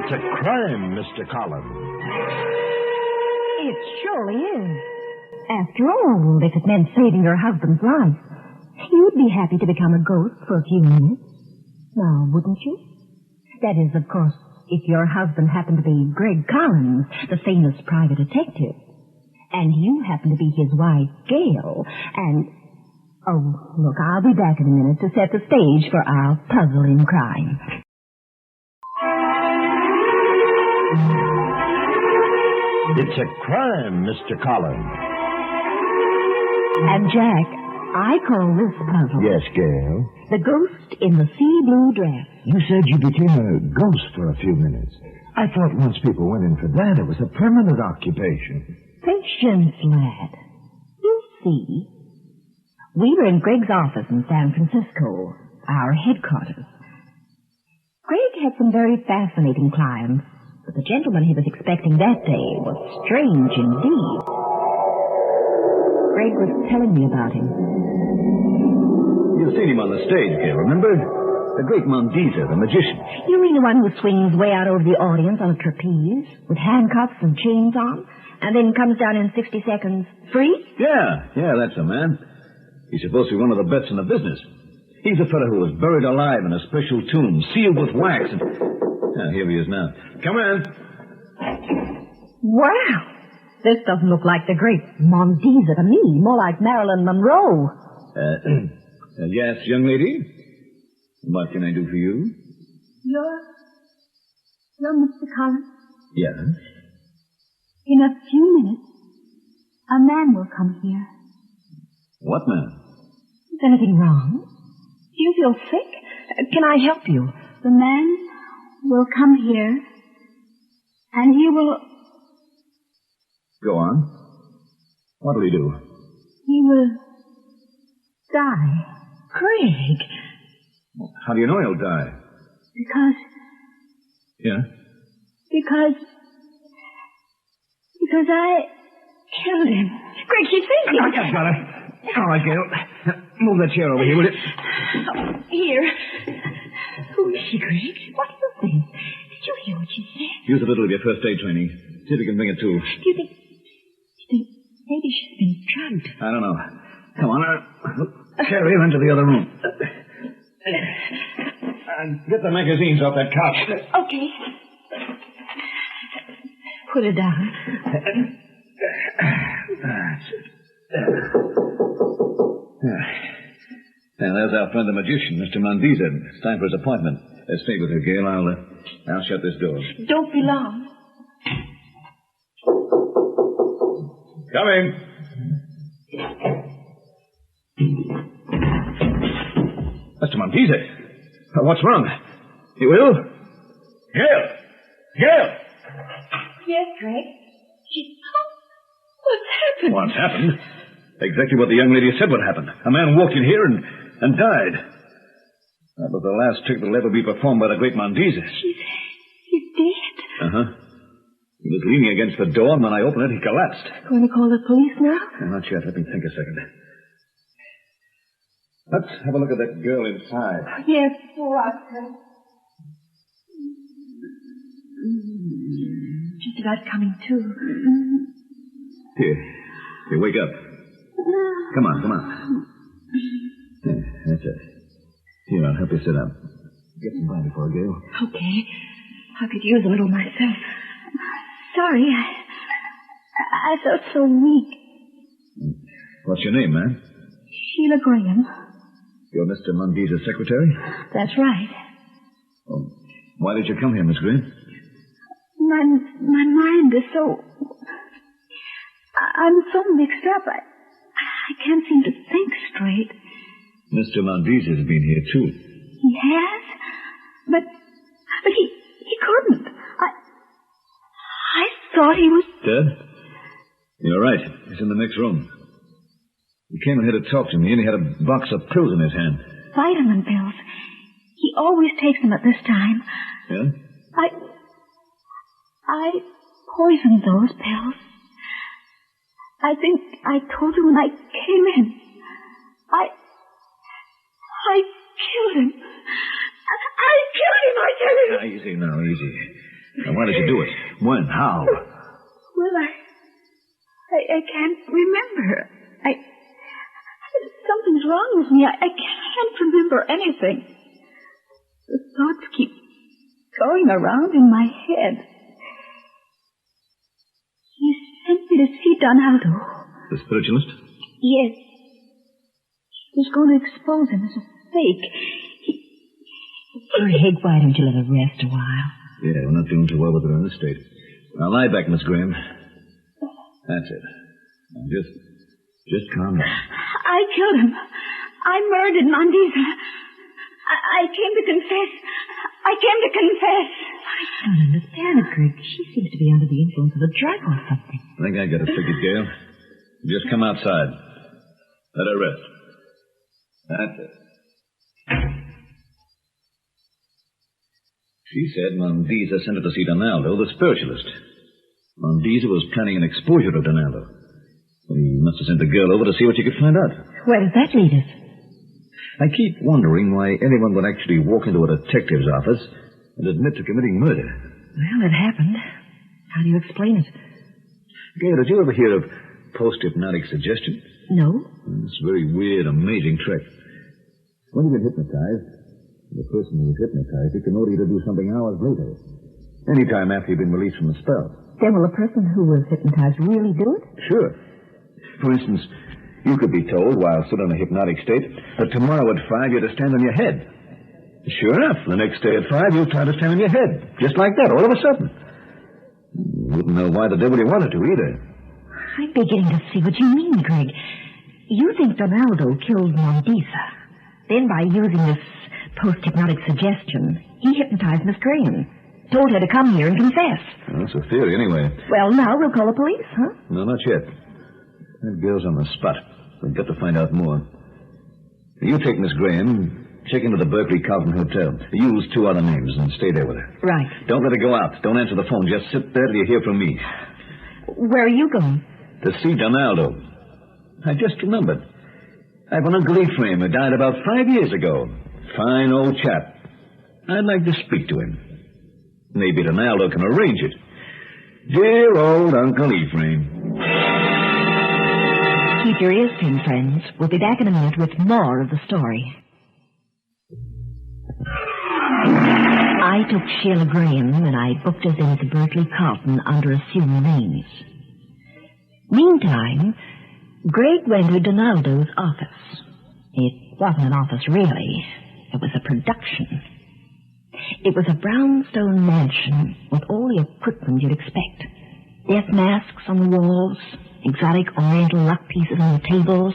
It's a crime, Mr. Collins. It surely is. After all, if it meant saving your husband's life, you'd be happy to become a ghost for a few minutes. Now, wouldn't you? That is, of course, if your husband happened to be Greg Collins, the famous private detective, and you happen to be his wife, Gail, and... Oh, look, I'll be back in a minute to set the stage for our puzzling crime. It's a crime, Mr. Collins. And Jack, I call this puzzle... Yes, Gail? The ghost in the sea blue dress. You said you became a ghost for a few minutes. I thought once people went in for that, it was a permanent occupation. Patience, lad. You see, we were in Greg's office in San Francisco, our headquarters. Greg had some very fascinating clients, but the gentleman he was expecting that day was strange indeed. Greg was telling me about him. You've seen him on the stage, Gail, remember? The great Mondiza, the magician. You mean the one who swings way out over the audience on a trapeze, with handcuffs and chains on, and then comes down in 60 seconds free? Yeah, that's the man. He's supposed to be one of the best in the business. He's the fellow who was buried alive in a special tomb, sealed with wax. And... here he is now. Come in. Wow! This doesn't look like the great Mondiza to me. More like Marilyn Monroe. Yes, young lady? What can I do for you? You're Mr. Collins? Yes. In a few minutes, a man will come here. What man? Is anything wrong? Do you feel sick? Can I help you? The man will come here, and he will... Go on. What'll he do? He will die. Greg! How do you know he'll die? Because... Yeah? Because I killed him. Greg, she's thinking. I've got it. All right, Gail. Move that chair over here, will you? Here. Who is she, Greg? What do you think? Did you hear what she said? Use a little of your first aid training. See if you can bring it to. Do you think maybe she's been drugged? I don't know. Come on, carry her into the other room. Get the magazines off that couch. Okay. Put her down. Now, there's our friend the magician, Mr. Mondiza. It's time for his appointment. Stay with her, Gail. I'll shut this door. Don't be long. Come in. Mr. Mondiza. What's wrong? You ill? Gail! Yes, Greg. What's happened? What's happened? Exactly what the young lady said would happen. A man walked in here and died. That was the last trick that'll ever be performed by the great Mondiza. He's dead? Uh-huh. He was leaning against the door, and when I opened it, he collapsed. Going to call the police now? Not yet. Let me think a second. Let's have a look at that girl inside. Yes, all right, sir. Just about coming to. Here, wake up. Come on. Yeah, that's it. Here, I'll help you sit up. Get some brandy for her, Gail. Okay. I could use a little myself. Sorry, I felt so weak. What's your name, man? Sheila Graham. You're Mr. Mondiza's secretary? That's right. Oh, why did you come here, Miss Graham? My mind is so... I'm so mixed up. I can't seem to think straight. Mr. Mondiza's been here, too. He has? But he couldn't. I thought he was... Dead? You're right. He's in the next room. He came in here to talk to me, and he had a box of pills in his hand. Vitamin pills. He always takes them at this time. Yeah? I poisoned those pills. I think I told you when I came in. I killed him. I killed him, I tell you. Easy now, easy. And why did you do it? When? How? Well, I can't remember. Something's wrong with me. I can't remember anything. The thoughts keep going around in my head. He sent me to see Donaldo. The spiritualist? Yes. He was going to expose him as a fake. Greg, why don't you let her rest a while? Yeah, we're not doing too well with her in this state. Now lie back, Miss Graham. That's it. Now, just calm down. I killed him. I murdered Mandisa. I came to confess. I came to confess. I don't understand it, Greg. She seems to be under the influence of a drug or something. I think I got it figured, Gail. Just come outside. Let her rest. That's it. She said Mandisa sent her to see Donaldo, the spiritualist. Mandisa was planning an exposure to Donaldo. He must have sent the girl over to see what she could find out. Where does that lead us? I keep wondering why anyone would actually walk into a detective's office and admit to committing murder. Well, it happened. How do you explain it? Gail, did you ever hear of post-hypnotic suggestion? No. It's a very weird, amazing trick. When you get hypnotized, the person who is hypnotized, he can order you to do something hours later. Anytime after you've been released from the spell. Then will a person who was hypnotized really do it? Sure. For instance, you could be told while still in a hypnotic state that tomorrow at 5 you're to stand on your head. Sure enough, the next day at 5 you'll try to stand on your head. Just like that, all of a sudden. You wouldn't know why the devil you wanted to either. I'm beginning to see what you mean, Greg. You think Donaldo killed Mandisa. Then by using this post-hypnotic suggestion, he hypnotized Miss Graham. Told her to come here and confess. Well, that's a theory, anyway. Well, now we'll call the police, huh? No, not yet. That girl's on the spot. We've got to find out more. You take Miss Graham, check into the Berkeley Carlton Hotel. Use 2 other names and stay there with her. Right. Don't let her go out. Don't answer the phone. Just sit there till you hear from me. Where are you going? To see Donaldo. I just remembered. I have an Uncle Ephraim who died about 5 years ago. Fine old chap. I'd like to speak to him. Maybe Donaldo can arrange it. Dear old Uncle Ephraim. Keep your ears pinned, friends. We'll be back in a minute with more of the story. I took Sheila Graham and I booked us in at the Berkeley Carlton under assumed names. Meantime, Greg went to Donaldo's office. It wasn't an office, really. It was a production. It was a brownstone mansion with all the equipment you'd expect. Death masks on the walls, exotic oriental luck pieces on the tables,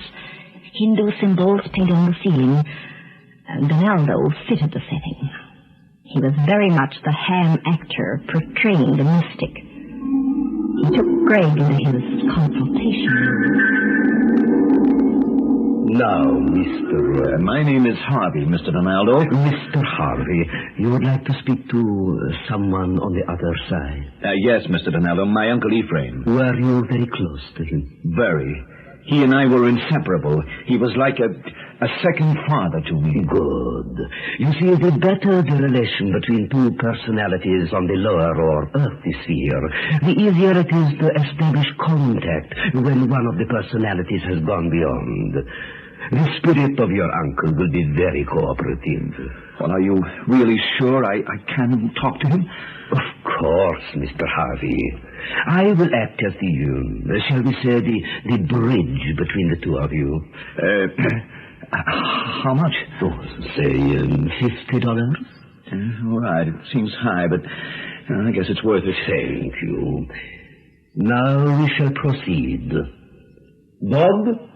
Hindu symbols painted on the ceiling. Donaldo fitted the setting. He was very much the ham actor portraying the mystic. He took Greg into his consultation room. Now, Mr. My name is Harvey, Mr. Donaldo. Mr. Harvey, you would like to speak to someone on the other side? Yes, Mr. Donaldo, my Uncle Ephraim. Were you very close to him? Very. He and I were inseparable. He was like a second father to me. Good. You see, the better the relation between 2 personalities on the lower or earthly sphere, the easier it is to establish contact when one of the personalities has gone beyond. The spirit of your uncle will be very cooperative. Well, are you really sure I can talk to him? Of course, Mr. Harvey. I will act as the, shall we say, the bridge between the 2 of you. How much? Oh, say, $50? All right, it seems high, but I guess it's worth it. Thank you. Now we shall proceed. Bob?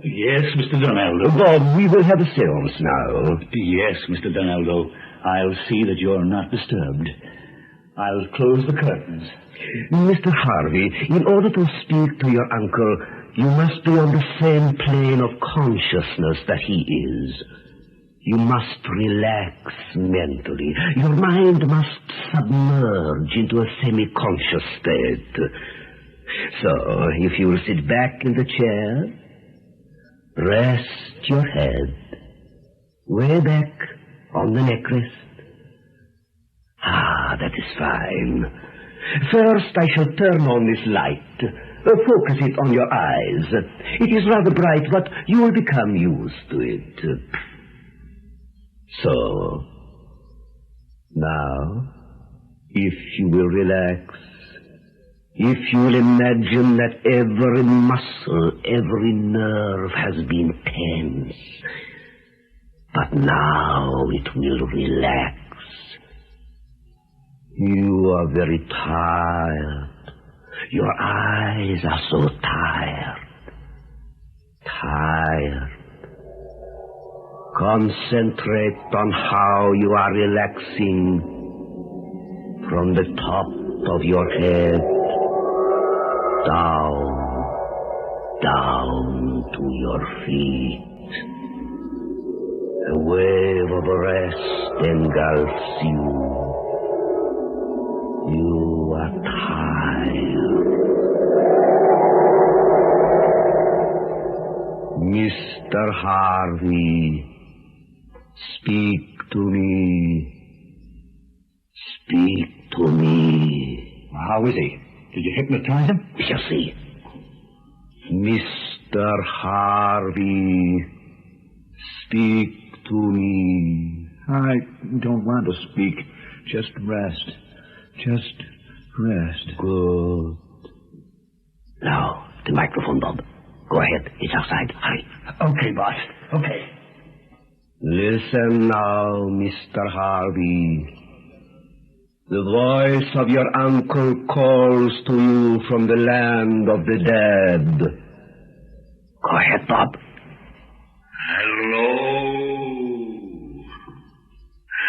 Yes, Mr. Donaldo. Bob, we will have a seance now. Yes, Mr. Donaldo. I'll see that you're not disturbed. I'll close the curtains. Mr. Harvey, in order to speak to your uncle, you must be on the same plane of consciousness that he is. You must relax mentally. Your mind must submerge into a semi-conscious state. So, if you will sit back in the chair, rest your head way back on the neck rest. that is fine. First, I shall turn on this light. Focus it on your eyes. It is rather bright, but you will become used to it. So, now, if you will relax, if you will imagine that every muscle, every nerve has been tense, but now it will relax. You are very tired. Your eyes are so tired. Tired. Concentrate on how you are relaxing from the top of your head down to your feet. A wave of rest engulfs you. You are tired. Mr. Harvey, speak to me. Speak to me. How is he? Did you hypnotize him? We shall see. Mr. Harvey, speak to me. I don't want to speak. Just rest. Just rest. Good. Now, the microphone, Bob. Go ahead. It's outside. Hurry. Okay, boss. Okay. Listen now, Mr. Harvey. The voice of your uncle calls to you from the land of the dead. Go ahead, Bob. Hello.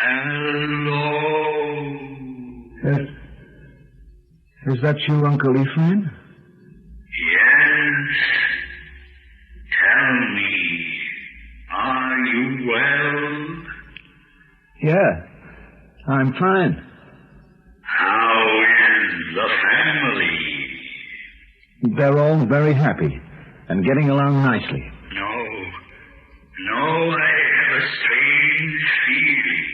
Hello. Is that you, Uncle Ephraim? Yes. Tell me, are you well? Yeah, I'm fine. How is the family? They're all very happy and getting along nicely. No, I have a strange feeling.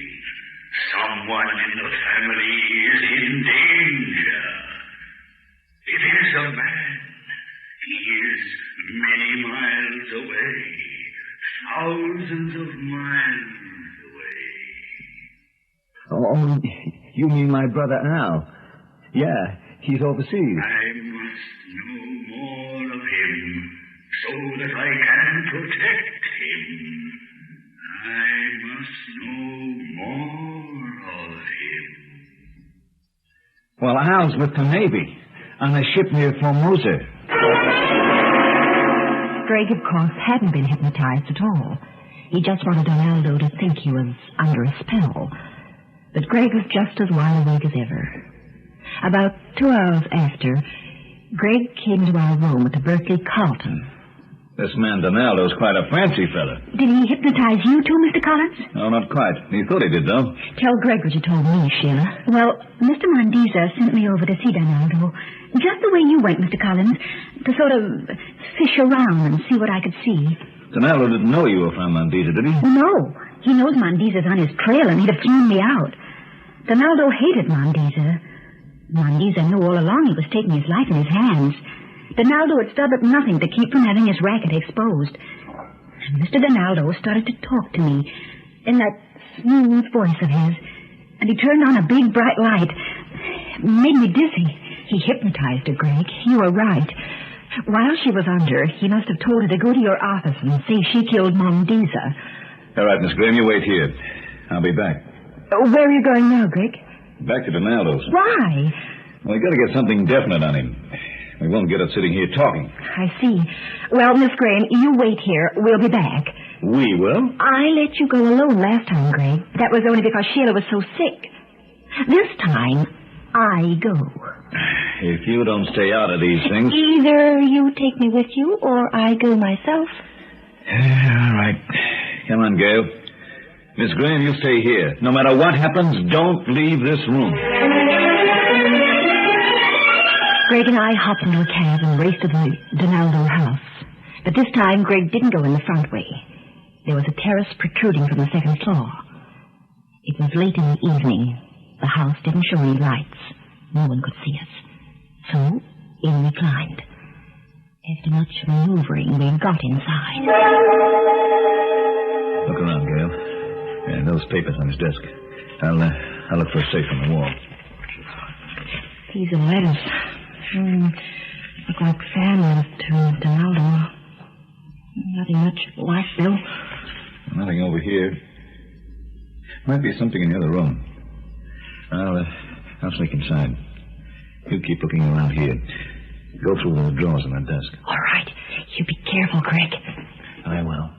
Someone in the family is in danger. It is a man. He is many miles away. Thousands of miles away. Oh, you mean my brother Al? Yeah, he's overseas. I must know more of him so that I can protect him. I must know more of him. Well, Al's with the Navy on a ship near Formosa. Greg, of course, hadn't been hypnotized at all. He just wanted Donaldo to think he was under a spell. But Greg was just as wide awake as ever. About 2 hours after, Greg came to our room at the Berkeley Carlton. This man Donaldo's quite a fancy fella. Did he hypnotize you too, Mr. Collins? No, not quite. He thought he did, though. Tell Greg what you told me, Sheila. Well, Mr. Mondiza sent me over to see Donaldo. Just the way you went, Mr. Collins, to sort of fish around and see what I could see. Donaldo didn't know you were from Mondiza, did he? No. He knows Mondiza's on his trail, and he'd have thrown me out. Donaldo hated Mondiza. Mondiza knew all along he was taking his life in his hands. Donaldo would stop at nothing to keep from having his racket exposed. And Mr. Donaldo started to talk to me in that smooth voice of his, and he turned on a big bright light. It made me dizzy. He hypnotized her, Greg. You were right. While she was under, he must have told her to go to your office and say she killed Mondiza. All right, Miss Graham, you wait here. I'll be back. Where are you going now, Greg? Back to Donaldo's. Why? Well, we got to get something definite on him. We won't get it sitting here talking. I see. Well, Miss Graham, you wait here. We'll be back. We will? I let you go alone last time, Greg. That was only because Sheila was so sick. This time, I go. If you don't stay out of these things... Either you take me with you, or I go myself. All right. Come on, Gail. Miss Graham, you stay here. No matter what happens, don't leave this room. Greg and I hopped into a cab and raced to the Donaldo house. But this time, Greg didn't go in the front way. There was a terrace protruding from the second floor. It was late in the evening, but The house didn't show any lights. No one could see us. So, in we climbed. After much maneuvering, we got inside. Look around, Gail. Yeah, those papers on his desk. I'll look for a safe on the wall. These are letters. Look like fan letters to Donaldo. Nothing much like, Bill. Nothing over here. Might be something in the other room. I'll sneak inside. You keep looking around here. Go through the drawers on that desk. All right. You be careful, Greg. I will.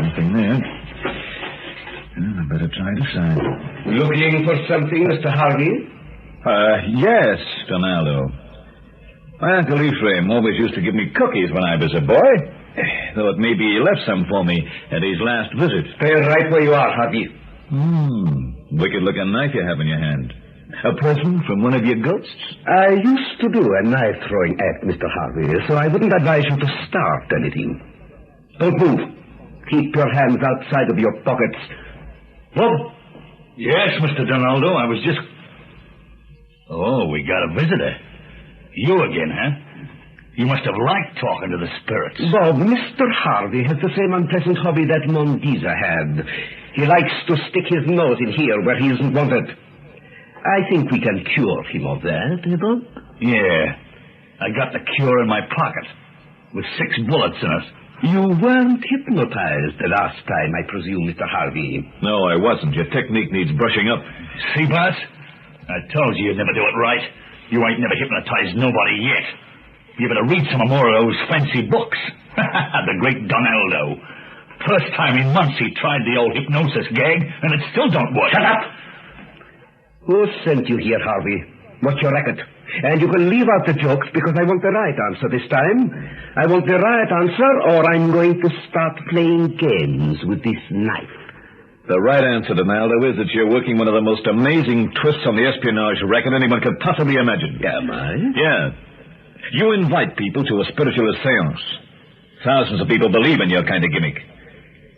Nothing there. Well, I better try this side. Looking for something, Mr. Harvey? Yes, Donaldo. My Uncle Ephraim always used to give me cookies when I was a boy. Though it may be he left some for me at his last visit. Stay right where you are, Harvey. Wicked-looking knife you have in your hand. A present from one of your ghosts? I used to do a knife-throwing act, Mr. Harvey, so I wouldn't advise you to start anything. Don't move. Keep your hands outside of your pockets. Bob? Yes, Mr. Donaldo, I was just... Oh, we got a visitor. You again, huh? You must have liked talking to the spirits. Bob, Mr. Harvey has the same unpleasant hobby that Mondiza had. He likes to stick his nose in here where he isn't wanted. I think we can cure him of that, Bob? Yeah. I got the cure in my pocket, with 6 bullets in it. You weren't hypnotized the last time, I presume, Mr. Harvey. No, I wasn't. Your technique needs brushing up. See, boss? I told you you'd never do it right. You ain't never hypnotized nobody yet. You better read some more of those fancy books. The great Donaldo. First time in months he tried the old hypnosis gag, and it still don't work. Shut up! Who sent you here, Harvey? What's your racket? And you can leave out the jokes because I want the right answer this time. I want the right answer, or I'm going to start playing games with this knife. The right answer, Donaldo, is that you're working one of the most amazing twists on the espionage racket anyone could possibly imagine. Am I? Yeah. You invite people to a spiritualist seance. Thousands of people believe in your kind of gimmick.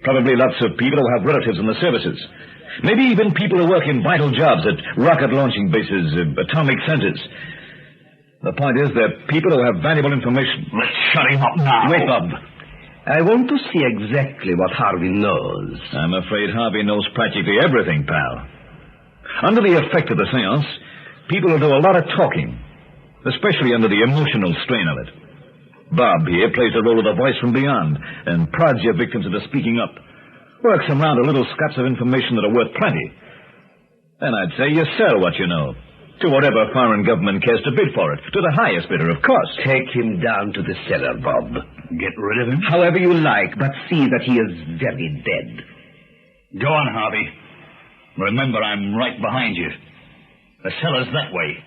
Probably lots of people who have relatives in the services. Maybe even people who work in vital jobs at rocket launching bases, atomic centers. The point is they're people who have valuable information. Let's shut him up now. Wait, Bob. I want to see exactly what Harvey knows. I'm afraid Harvey knows practically everything, pal. Under the effect of the seance, people will do a lot of talking, especially under the emotional strain of it. Bob here plays the role of the voice from beyond and prods your victims into speaking up. Works them round to little scraps of information that are worth plenty. Then I'd say you sell what you know. To whatever foreign government cares to bid for it. To the highest bidder, of course. Take him down to the cellar, Bob. Get rid of him? However you like, but see that he is very dead. Go on, Harvey. Remember, I'm right behind you. The cellar's that way.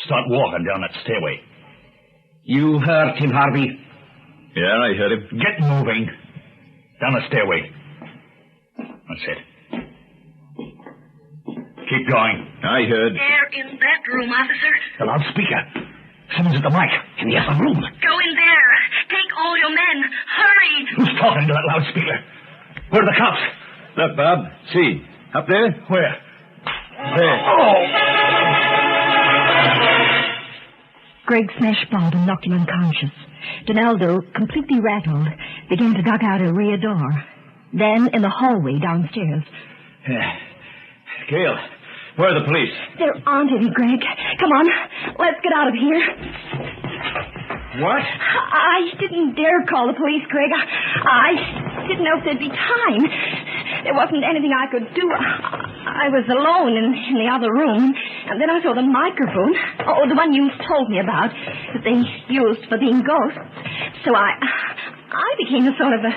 Start walking down that stairway. You heard him, Harvey. Yeah, I heard him. Get moving. Down the stairway. That's it. Keep going. I heard. They're in that room, officer. The loudspeaker. Someone's at the mic. In the other room. Go in there. Take all your men. Hurry. Who's talking to that loudspeaker? Where are the cops? Look, Bob. See. Up there? Where? There. Oh! Greg smashed Bob and knocked him unconscious. Donaldo, completely rattled, began to duck out a rear door. Then in the hallway downstairs. Gail, where are the police? There aren't any, Greg. Come on, let's get out of here. What? I didn't dare call the police, Greg. I didn't know if there'd be time. There wasn't anything I could do. I was alone in the other room, and then I saw the microphone. Oh, the one you told me about, that they used for being ghosts. So I became a sort of a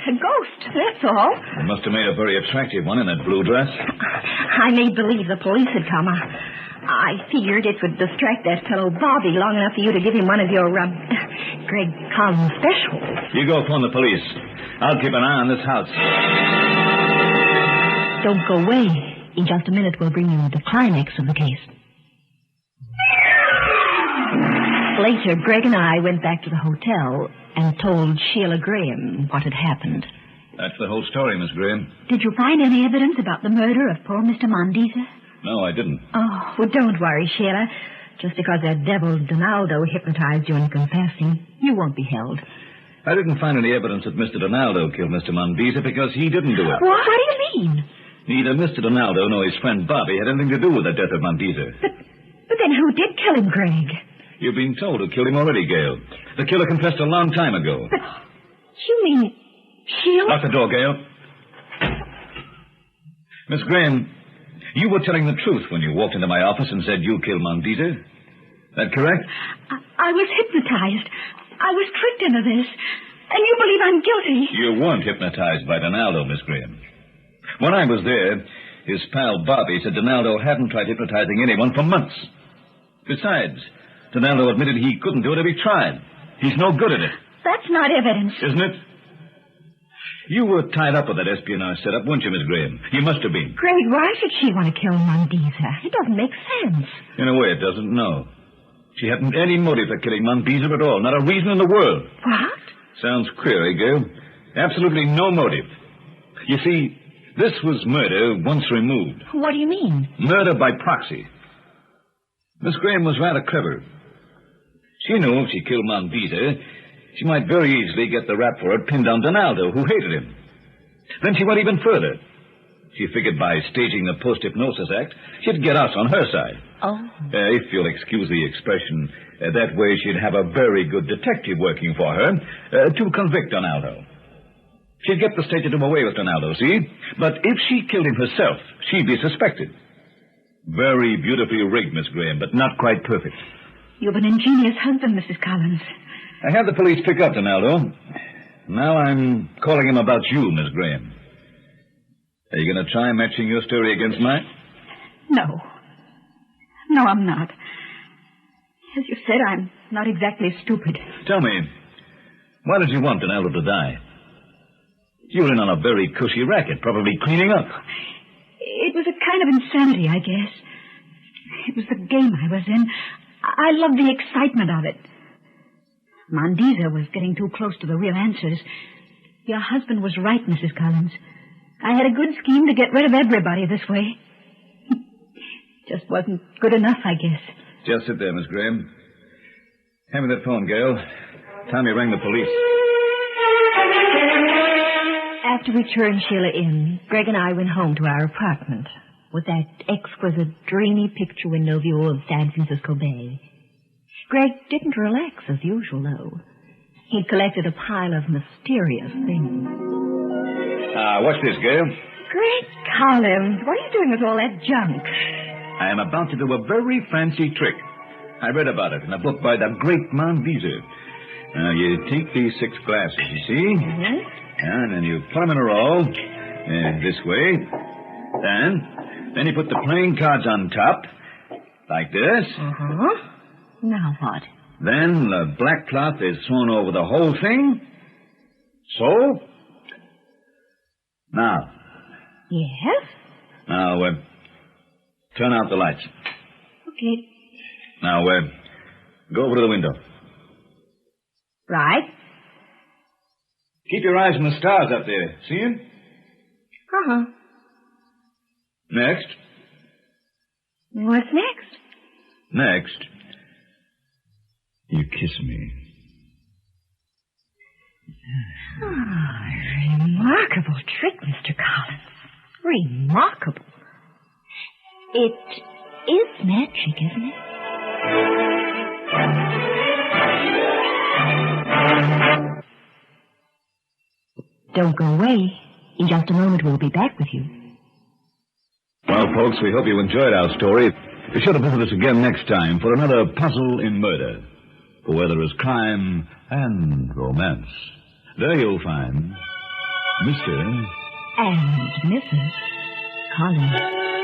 ghost, that's all. You must have made a very attractive one in that blue dress. I made believe the police had come. I figured it would distract that fellow Bobby long enough for you to give him one of your Greg Collins specials. You go phone the police. I'll keep an eye on this house. Don't go away. In just a minute, we'll bring you the climax of the case. later, Greg and I went back to the hotel and told Sheila Graham what had happened. That's the whole story, Miss Graham. Did you find any evidence about the murder of poor Mr. Mondeesa? No, I didn't. Oh, well, don't worry, Sheila. Just because that devil Donaldo hypnotized you into confessing, you won't be held. I didn't find any evidence that Mr. Donaldo killed Mr. Mondeesa because he didn't do it. What do you mean? Neither Mr. Donaldo nor his friend Bobby had anything to do with the death of Mondeesa. But then who did kill him, Greg? You've been told who killed him already, Gail. The killer confessed a long time ago. But you mean Sheila? Lock the door, Gail. Miss Graham, you were telling the truth when you walked into my office and said you killed Mondeesa. That correct? I was hypnotized. I was tricked into this. And you believe I'm guilty? You weren't hypnotized by Donaldo, Miss Graham. When I was there, his pal Bobby said Donaldo hadn't tried hypnotizing anyone for months. Besides, Donaldo admitted he couldn't do it if he tried. He's no good at it. That's not evidence. Isn't it? You were tied up with that espionage setup, weren't you, Miss Graham? You must have been. Greg, why should she want to kill Mondeesa? It doesn't make sense. In a way, it doesn't, no. She hadn't any motive for killing Mondeesa at all. Not a reason in the world. What? Sounds queer, eh, Gail? Absolutely no motive. You see, this was murder once removed. What do you mean? Murder by proxy. Miss Graham was rather clever. She knew if she killed Mondeesa, she might very easily get the rap for it pinned on Donaldo, who hated him. Then she went even further. She figured by staging the post-hypnosis act, she'd get us on her side. Oh. If you'll excuse the expression, that way she'd have a very good detective working for her to convict Donaldo. She'd get the state to do away with Donaldo, see? But if she killed him herself, she'd be suspected. Very beautifully rigged, Miss Graham, but not quite perfect. You've an ingenious husband, Mrs. Collins. I had the police pick up Donaldo. Now I'm calling him about you, Miss Graham. Are you going to try matching your story against mine? No. No, I'm not. As you said, I'm not exactly stupid. Tell me, why did you want Donaldo to die? You were in on a very cushy racket, probably cleaning up. It was a kind of insanity, I guess. It was the game I was in. I loved the excitement of it. Mondeesa was getting too close to the real answers. Your husband was right, Mrs. Collins. I had a good scheme to get rid of everybody this way. Just wasn't good enough, I guess. Just sit there, Miss Graham. Hand me that phone, Gail. Tommy rang the police. After we turned Sheila in, Greg and I went home to our apartment with that exquisite, dreamy picture window view of San Francisco Bay. Greg didn't relax as usual, though. He'd collected a pile of mysterious things. What's this, Gail? Greg Collins, what are you doing with all that junk? I am about to do a very fancy trick. I read about it in a book by the great Mondeesa. Now, you take these 6 glasses, you see? Mm-hmm. And then you put them in a row, this way. Then you put the playing cards on top, like this. Uh-huh. Now what? Then the black cloth is thrown over the whole thing. So? Now. Yes? Now, turn out the lights. Okay. Now, go over to the window. Right. Keep your eyes on the stars up there. See them? Uh-huh. Next. What's next? Next. You kiss me. Oh, remarkable trick, Mr. Collins. Remarkable. It is magic, isn't it? Don't go away. In just a moment, we'll be back with you. Well, folks, we hope you enjoyed our story. Be sure to visit us again next time for another puzzle in murder. For where there is crime and romance, there you'll find Mr. And Mrs. Collins.